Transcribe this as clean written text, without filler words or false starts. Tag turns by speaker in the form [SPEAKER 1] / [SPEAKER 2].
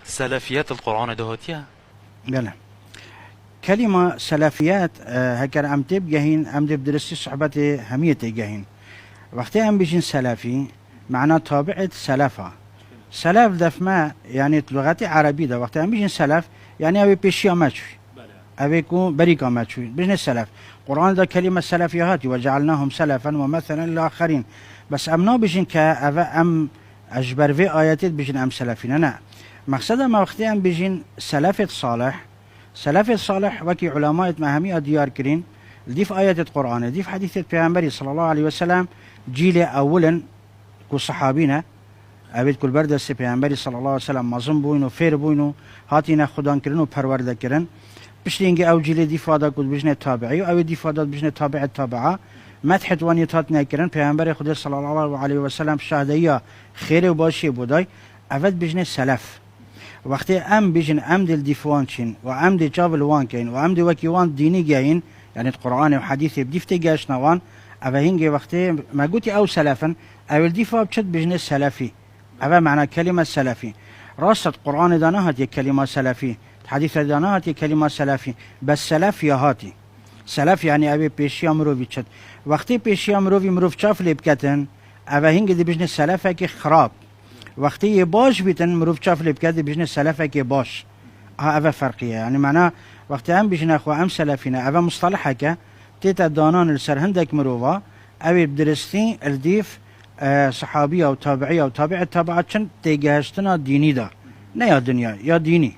[SPEAKER 1] سلفيات القرآن دهوتيا.
[SPEAKER 2] بله كلمة سلفيات هكر أم تبجهين أم بدرستي صحبتي همية جهين وقتی ام بيجين سلفي معناه تابعة سلفة. سلف دفما يعني لغت عربي ده وقتی ام بيجين سلف يعني أبي بيشيا ماتشوي أبي يكون بريكا ماتشوي بيجين سلف. قرآن ده كلمة سلفيات وجعلناهم سلفا ومثلا للآخرين بس أم بيجين كأفا أم أجبر في آيات بيجين أم سلفين أنا مقصد ما وقتی ام بيجين سلفة صالح. سلفة صالح وكي علماء مهمية ديار كرين ديف آيات القرآن ديف حديث البيغمبري صلى الله عليه وسلم جيل أولا كو صحابينا أبيت كل برد البيغمبري صلى الله عليه وسلم مظن بوينو فير بوينو هاتينا خدان كرن وپرورده كرن بشتينجي أو جيل ديف هذا كود بجنة تابعي أو ديف هذا بجنة تابع التابعة مدحت وانيتاتنا كرن بيغمبري خدا صلى الله عليه وسلم شهدية خير وباشي بوداي أفد بجنة سلف. وقتی ام بیشن ام دل دیفوان چین و ام دل جابل وان کین و ام دل وکی وان دینی گین يعني القرآن و حدیث بدیفته گاش نوان اوه هنگی وقتی ما قوتي او سلفا اول دیفا بچت بجنه سلفی اوه معنى كلمة سلفي. راست قرآن دانهات یک كلمة سلفي حديث دانهات یک كلمة سلفي بس سلف يا هاتي سلف يعني اوه پیشی مروفی چت وقتی پیشی مروف چاف لیبکتن اوه هنگی دی بجنه سلفه که خراب وقتی باش بیتن مروف چاف لبکده بجنه سلفه که باش ها اوه فرقیه يعني معناه وقتی هم بجنه خو هم سلفینه اوه مصطلحه که تیتا دانان السر هندك مروفا اوه بدرستين الديف صحابية او تابعية او تابعة تابعة چن تيجهشتنا ديني دا نه يا دنيا يا ديني